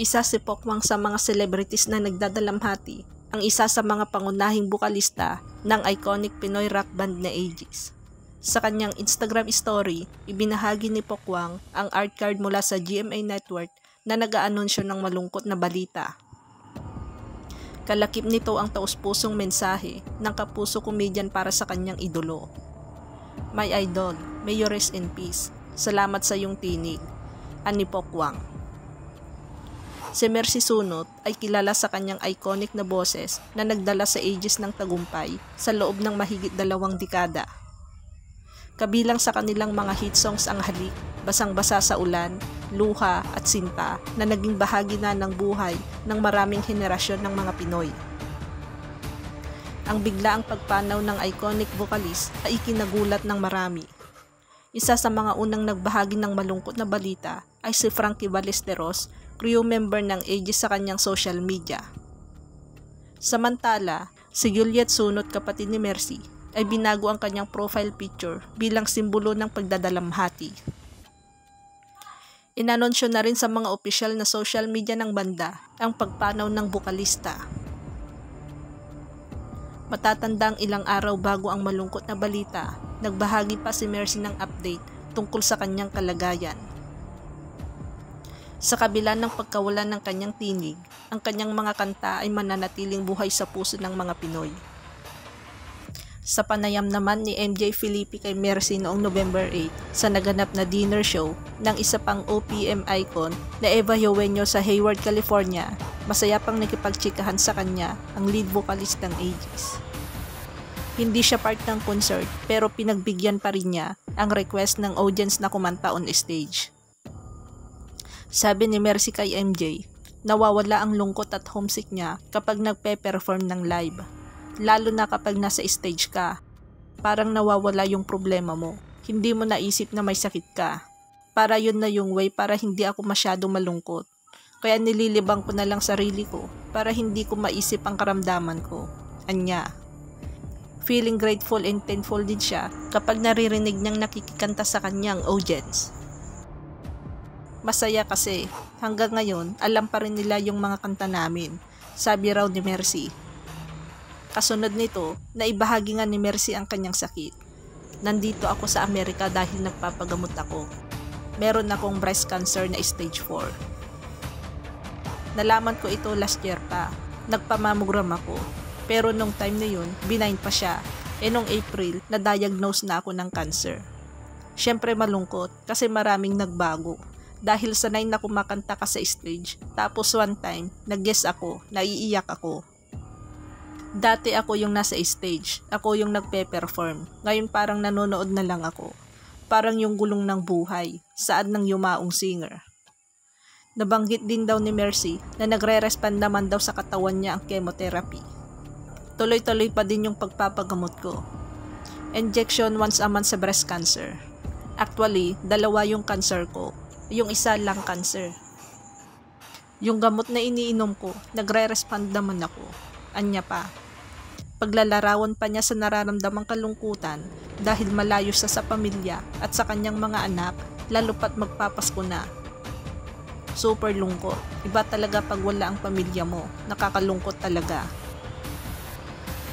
Isa si Pokwang sa mga celebrities na nagdadalamhati, ang isa sa mga pangunahing bukalista ng iconic Pinoy rock band na Aegis. Sa kanyang Instagram story, ibinahagi ni Pokwang ang art card mula sa GMA Network na nag-aanunsyo ng malungkot na balita. Kalakip nito ang taus-pusong mensahe ng kapuso komedyan para sa kanyang idolo. My idol, may you rest in peace. Salamat sa iyong tinig. Ani Pokwang. Si Mercy Sunot ay kilala sa kanyang iconic na boses na nagdala sa Aegis ng tagumpay sa loob ng mahigit 2 dekada. Kabilang sa kanilang mga hit songs ang Halik, Basang-basa sa ulan, Luha at Sinta na naging bahagi na ng buhay ng maraming henerasyon ng mga Pinoy. Ang biglaang pagpanaw ng iconic vocalist ay ikinagulat ng marami. Isa sa mga unang nagbahagi ng malungkot na balita ay si Frankie Ballesteros, crew member ng Aegis sa kanyang social media. Samantala, si Juliet Sunot, kapatid ni Mercy, ay binago ang kanyang profile picture bilang simbolo ng pagdadalamhati. Inanunsyo na rin sa mga opisyal na social media ng banda ang pagpanaw ng bukalista. Matatandang ilang araw bago ang malungkot na balita, nagbahagi pa si Mercy ng update tungkol sa kanyang kalagayan. Sa kabila ng pagkawalan ng kanyang tinig, ang kanyang mga kanta ay mananatiling buhay sa puso ng mga Pinoy. Sa panayam naman ni MJ Filipe kay Mercy noong November 8 sa naganap na dinner show ng isa pang OPM icon na Eva Eugenio sa Hayward, California, masaya pang nakipagtsikahan sa kanya ang lead vocalist ng Aegis. Hindi siya part ng concert pero pinagbigyan pa rin niya ang request ng audience na kumanta on stage. Sabi ni Mercy kay MJ, nawawala ang lungkot at homesick niya kapag nagpe-perform ng live. Lalo na kapag nasa stage ka. Parang nawawala yung problema mo. Hindi mo naisip na may sakit ka. Para yun na yung way para hindi ako masyado malungkot. Kaya nililibang ko na lang sarili ko para hindi ko maisip ang karamdaman ko. Anya. Feeling grateful and thankful din siya kapag naririnig niyang nakikikanta sa kanyang audience. Masaya kasi hanggang ngayon alam pa rin nila yung mga kanta namin, sabi raw ni Mercy. Kasunod nito, naibahagi nga ni Mercy ang kanyang sakit. Nandito ako sa Amerika dahil nagpapagamot ako. Meron akong breast cancer na stage 4. Nalaman ko ito last year pa. Nagpamammogram ako. Pero nung time na yun, benign pa siya. Nung April, na-diagnose na ako ng cancer. Siyempre malungkot kasi maraming nagbago. Dahil sanay na kumakanta ka sa stage. Tapos one time, nag-guest ako, naiiyak ako. Dati ako yung nasa stage, ako yung nagpe-perform. Ngayon parang nanonood na lang ako. Parang yung gulong ng buhay, saan ng yumaong singer. Nabanggit din daw ni Mercy na nagre-respond naman daw sa katawan niya ang chemotherapy. Tuloy-tuloy pa din yung pagpapagamot ko. Injection once a month sa breast cancer. Actually, 2 yung cancer ko. Yung isa lang cancer. Yung gamot na iniinom ko, nagre-respond naman ako. Anya pa. Paglalarawan pa niya sa nararamdamang kalungkutan dahil malayo siya sa pamilya at sa kanyang mga anak, lalo pat magpapasko na. Super lungkot. Iba talaga pag wala ang pamilya mo. Nakakalungkot talaga.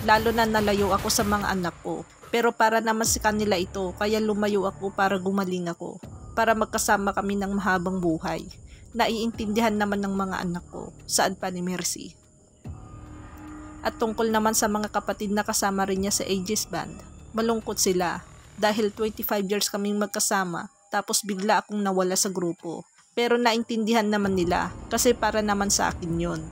Lalo na nalayo ako sa mga anak ko. Pero para naman sa kanila ito, kaya lumayo ako para gumaling ako. Para magkasama kami ng mahabang buhay. Naiintindihan naman ng mga anak ko, saan pa ni Mercy. At tungkol naman sa mga kapatid na kasama rin niya sa Aegis Band, malungkot sila dahil 25 years kaming magkasama tapos bigla akong nawala sa grupo. Pero naintindihan naman nila kasi para naman sa akin yun.